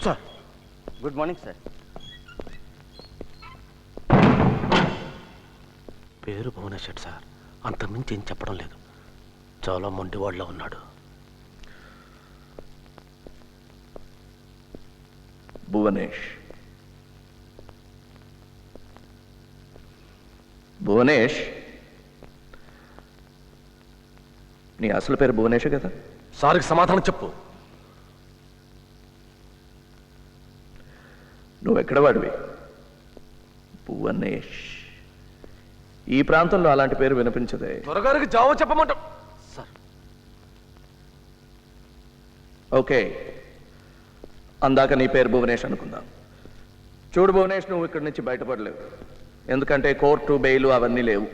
Sir good morning sir. పేరు Bhubaneswar sir, అంతకుమించి ఏం చెప్పడం లేదు. చాలా మొండివాళ్ళలో ఉన్నాడు. భువనేష్, నీ అసలు పేరు భువనేష్ కదా? సార్కి సమాధానం చెప్పు. నువ్వెక్కడ వాడివి? భువనేష్. ఈ ప్రాంతంలో అలాంటి పేరు వినిపించదే. త్వరగారికి జావో చెప్పమంటాం సార్. ఓకే, అందాక నీ పేరు భువనేష్ అనుకుందాం. చూడు భువనేష్, నువ్వు ఇక్కడి నుంచి బయటపడలేవు. ఎందుకంటే కోర్టు, బెయిలు అవన్నీ లేవు.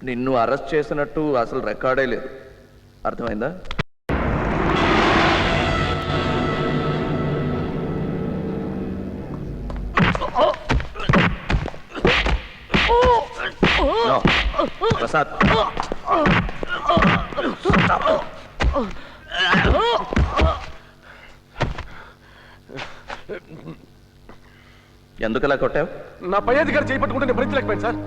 నిన్ను అరెస్ట్ చేసినట్టు అసలు రికార్డే లేదు. అర్థమైందా? ప్రసాద్, ఎందుకలా కొట్టావు? నా పై అధికారి చేపట్టుకుంటే నేను భరించలేకపోయాను సార్.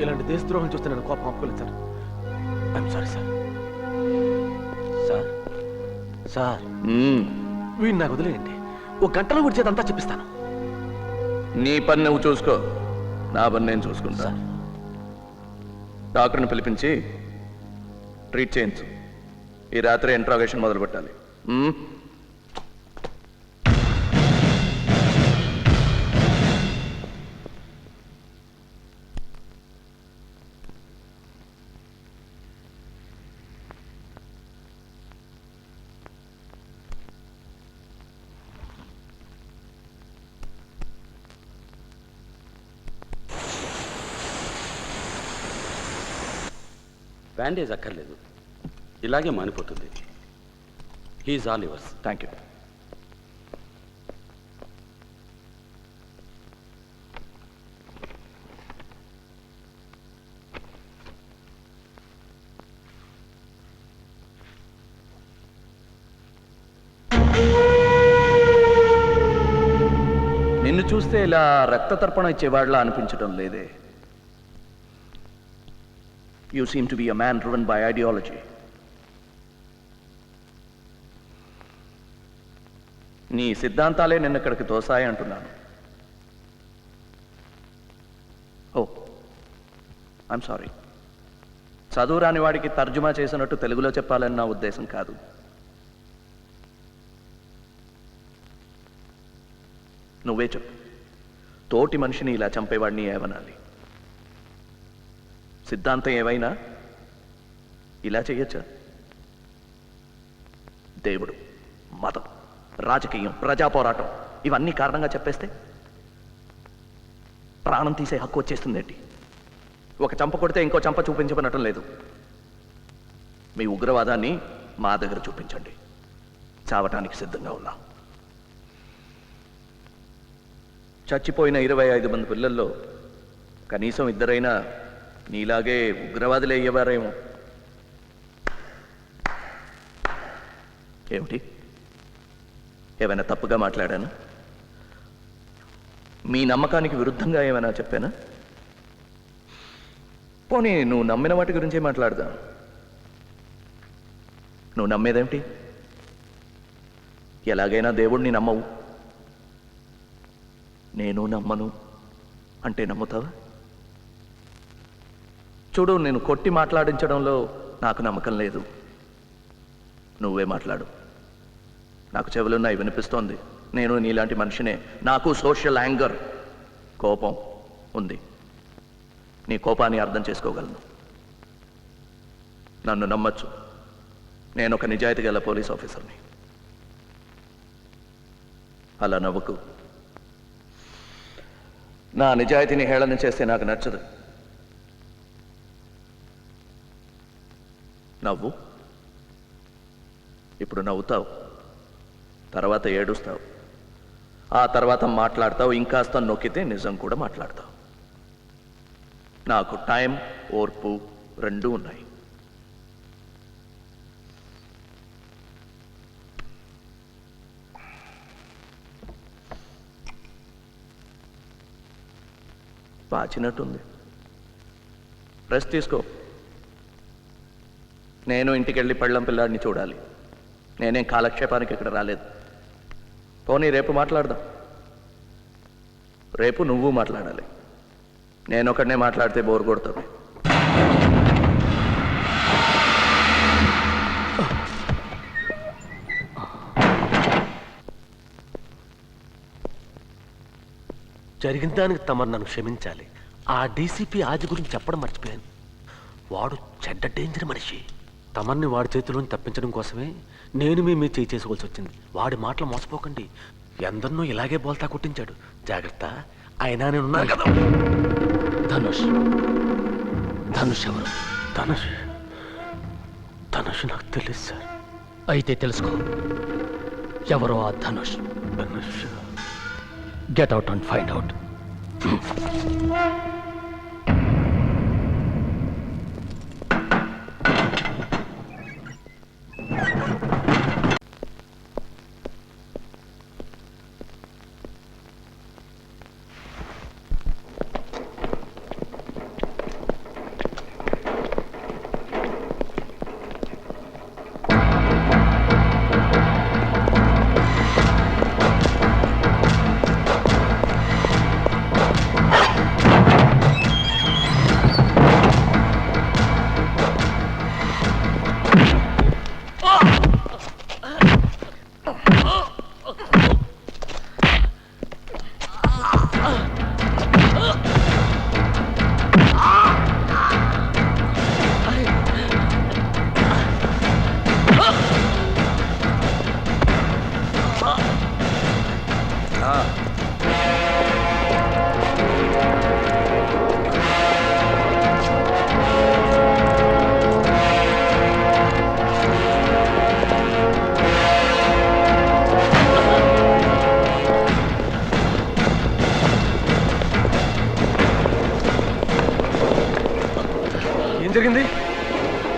ఇలాంటి దేశద్రోహం చూస్తే నేను కోపం ఆపుకోలేదు sir. I'm sorry sir. Sir sir వీడిని నాకు వదిలేయండి. ఒక గంటలో విడిచేదంతా చెప్పిస్తాను. నీ పని నువ్వు చూసుకో, నా పని నేను చూసుకుంటా. డాక్టర్ని పిలిపించి ట్రీట్ చేయించు. ఈ రాత్రి ఇంట్రాగేషన్ మొదలు పెట్టాలి. బ్యాండేజ్ అక్కర్లేదు, ఇలాగే మానిపోతుంది. He's all yours. Thank you. నిన్ను చూస్తే ఇలా రక్త తర్పణ ఇచ్చేవాడిలా అనిపించడం లేదే. You seem to be a man driven by ideology. నీ సిద్ధాంతాలే నిన్న ఇక్కడికి తోసాయి అంటున్నాను. ఓ, ఐఎమ్ సారీ. చదువు రాని వాడికి తర్జుమా చేసినట్టు తెలుగులో చెప్పాలని నా ఉద్దేశం కాదు. నువ్వే చెప్పు, తోటి మనిషిని ఇలా చంపేవాడిని ఏమనాలి? సిద్ధాంతం ఏవైనా ఇలా చెయ్యొచ్చా? దేవుడు, మతం, రాజకీయం, ప్రజా పోరాటం ఇవన్నీ కారణంగా చెప్పేస్తే ప్రాణం తీసే హక్కు వచ్చేస్తుందేంటి? ఒక చంప కొడితే ఇంకో చంప చూపించమనటం లేదు. మీ ఉగ్రవాదాన్ని మా దగ్గర చూపించండి, చావటానికి సిద్ధంగా ఉన్నా. చచ్చిపోయిన 25 మంది పిల్లల్లో కనీసం ఇద్దరైనా నీలాగే ఉగ్రవాదులే అయ్యేవారేమో. ఏమిటి, ఏమైనా తప్పుగా మాట్లాడానా? మీ నమ్మకానికి విరుద్ధంగా ఏమైనా చెప్పానా? పోనీ నువ్వు నమ్మిన వాటి గురించే మాట్లాడదాం. నువ్వు నమ్మేదేమిటి? ఎలాగైనా దేవుడిని నమ్మవు. నేను నమ్మను అంటే నమ్ముతావా? చూడు, నేను కొట్టి మాట్లాడించడంలో నాకు నమ్మకం లేదు. నువ్వే మాట్లాడు. నాకు చెవులున్నాయి, వినిపిస్తోంది. నేను నీలాంటి మనిషినే. నాకు సోషల్ యాంగర్, కోపం ఉంది. నీ కోపాన్ని అర్థం చేసుకోగలను. నన్ను నమ్మచ్చు. నేను ఒక నిజాయితీ గల పోలీస్ ఆఫీసర్ని. అలా నవ్వుకు. నా నిజాయితీని హేళన చేస్తే నాకు నచ్చదు. నవ్వు. ఇప్పుడు నవ్వుతావు, తర్వాత ఏడుస్తావు, ఆ తర్వాత మాట్లాడతావు. ఇంకాస్త నొక్కితే నిజం కూడా మాట్లాడతావు. నాకు టైం, ఓర్పు రెండూ ఉన్నాయి. పాచినట్టుంది. రెస్ట్ తీసుకో. నేను ఇంటికి వెళ్ళి పెళ్ళం పిల్లాడిని చూడాలి. నేనేం కాలక్షేపానికి ఇక్కడ రాలేదు. పోనీ రేపు మాట్లాడదాం. రేపు నువ్వు మాట్లాడాలి. నేను ఒకడనే మాట్లాడితే బోర్ కొడుతుంది. జరిగిన దానికి తమరు నన్ను క్షమించాలి. ఆ డీసీపీ ఆది గురించి చెప్పడం మర్చిపోయాను. వాడు చెడ్డ డేంజర్ మనిషి. తమర్ని వాడి చేతిలోని తప్పించడం కోసమే నేను మీ చేయి చేసుకోవాల్సి వచ్చింది. వాడి మాటలు మోసపోకండి. ఎందరినో ఇలాగే బోల్తా కొట్టించాడు. జాగ్రత్త. అయినా నేనున్నాను కదా. ధనుష్ ధనుష్ ఎవరు? ధనుష్ నాకు తెలియదు సార్. అయితే తెలుసుకో ఎవరో ఆ Dhanush. Dhanush get out and find out.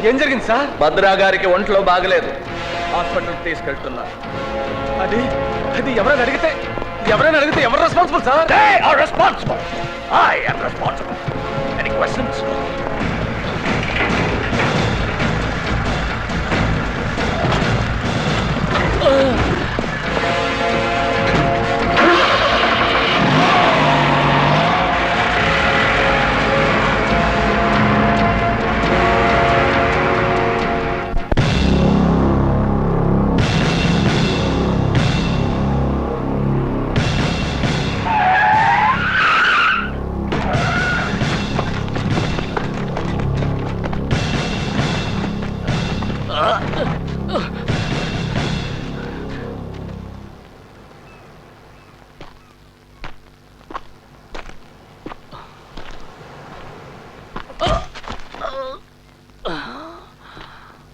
ఏం జరిగింది సార్? భద్రా గారికి ఒంట్లో బాగలేదు. హాస్పిటల్కి తీసుకెళ్తున్నా. అది ఎవరైనా అడిగితే ఎవరు responsible sir? Responsible. I am responsible. Any questions?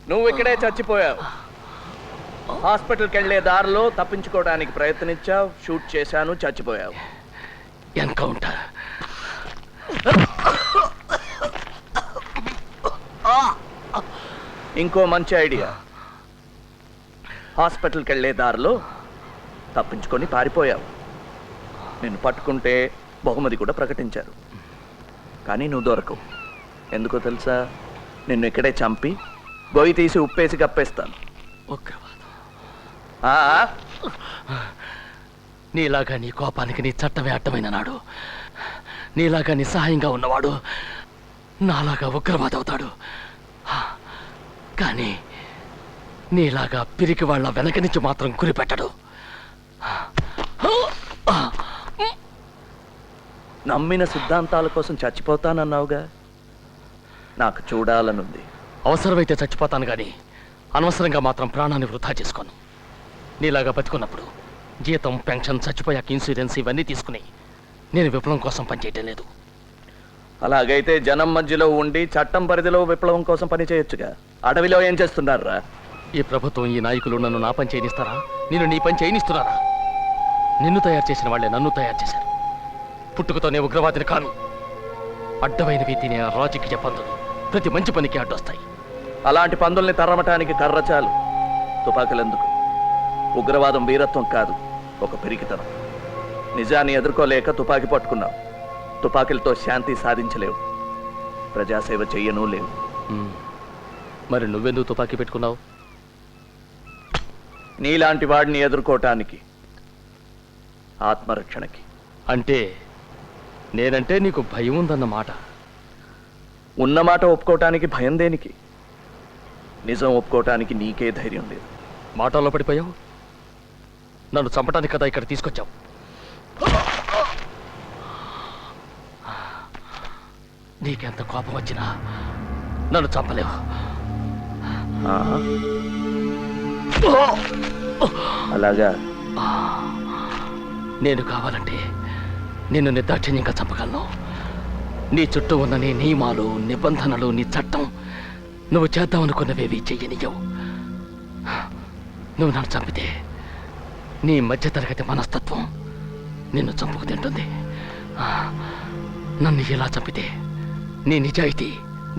నువ్వు ఇక్కడే చచ్చిపోయావు. హాస్పిటల్కి వెళ్ళే దారిలో తప్పించుకోవడానికి ప్రయత్నించావు. షూట్ చేశాను, చచ్చిపోయావు. ఎన్కౌంటర్. ఇంకో మంచి ఐడియా. హాస్పిటల్కి వెళ్ళే దారిలో తప్పించుకొని పారిపోయావు. నిన్ను పట్టుకుంటే బహుమతి కూడా ప్రకటించారు. కానీ నువ్వు దొరకవు. ఎందుకో తెలుసా? నిన్ను ఇక్కడే చంపి గొయ్యి తీసి ఉప్పేసి కప్పేస్తాను. నీలాగా నీ కోపానికి నీ చట్టమే అడ్డమైన నాడు, నీలాగా నిస్సహాయంగా ఉన్నవాడు నాలాగా ఉగ్రవాది అవుతాడు. కానీ నీలాగా పిరికి వాళ్ళ వెనక నుంచి మాత్రం గురిపెట్టడు. నమ్మిన సిద్ధాంతాల కోసం చచ్చిపోతానన్నావుగా. నాకు చూడాలనుంది. అవసరమైతే చచ్చిపోతాను కానీ అనవసరంగా మాత్రం ప్రాణాన్ని వృధా చేసుకోను. నీలాగా బతుకున్నప్పుడు జీతం, పెన్షన్, చచ్చిపోయాక ఇన్సూరెన్స్ ఇవన్నీ తీసుకుని నేను విప్లవం కోసం పనిచేయటం లేదు. అలాగైతే జనం మధ్యలో ఉండి చట్టం పరిధిలో విప్లవం కోసం పని చేయొచ్చుగా. అడవిలో ఏం చేస్తున్నారా? ఈ ప్రభుత్వం, ఈ నాయకులు నన్ను నా పని చేయనిస్తారా? నేను నీ పని చేయనిస్తున్నారా? నిన్ను తయారు చేసిన వాళ్ళే నన్ను తయారు చేశారు. పుట్టుకతోనే ఉగ్రవాదిని కాను. అడ్డమైనవి తినే రాజకీయ పందులు ప్రతి మంచి పనికి అడ్డొస్తాయి. అలాంటి పందుల్ని తరమటానికి కర్ర చాలు. తుపాకులెందుకు? ఉగ్రవాదం వీరత్వం కాదు, ఒక పిరికితనం. నిజాన్ని ఎదుర్కోలేక తుపాకీ పట్టుకున్నావు. తుపాకీలతో శాంతి సాధించలేవు, ప్రజాసేవ చెయ్యను లేవు. మరి నువ్వెందుకు తుపాకీ పెట్టుకున్నావు? నీలాంటి వాడిని ఎదుర్కోవటానికి, ఆత్మరక్షణకి. అంటే నేనంటే నీకు భయం ఉందన్నమాట. ఉన్నమాట ఒప్పుకోవటానికి భయం దేనికి? నిజం ఒప్పుకోవటానికి నీకే ధైర్యం లేదు. మాటల్లో పడిపోయావు. నన్ను చంపటానికి కదా ఇక్కడ తీసుకొచ్చావు. నీకెంత కోపం వచ్చినా నన్ను చంపలేవు. ఆహా. అలాగా? నేను కావాలంటే నిన్ను నిర్దాక్షిణ్యంగా చంపగలను. నీ చుట్టూ ఉన్న నీ నియమాలు, నిబంధనలు, నీ చట్టం నువ్వు చేద్దామనుకున్నవేవి చెయ్యనియ్యవు. నువ్వు నన్ను చంపితే నీ మధ్యతరగతి మనస్తత్వం నిన్ను చంపుకు తింటుంది. నన్ను ఇలా చంపితే నీ నిజాయితీ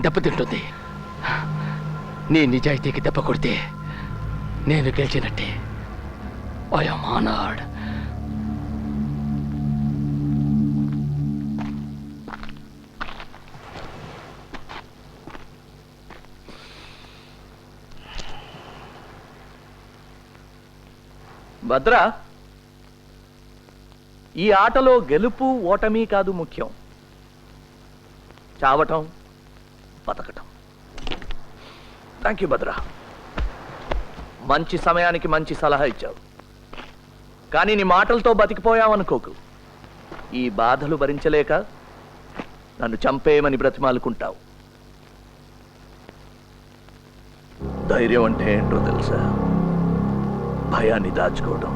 దెబ్బతింటుంది. నీ నిజాయితీకి దెబ్బ కొడితే నేను గెలిచినట్టే. I am honoured. భద్ర, ఈ ఆటలో గెలుపు ఓటమి కాదు ముఖ్యం, చావటం, బతకటం. థ్యాంక్ యూ భద్ర. మంచి సమయానికి మంచి సలహా ఇచ్చావు. కానీ నీ మాటలతో బతికిపోయావనుకోకు. ఈ బాధలు భరించలేక నన్ను చంపేయమని బ్రతిమాలుకుంటావు. ధైర్యం అంటే ఏంటో తెలుసా? భయాన్ని దాచుకోవడం.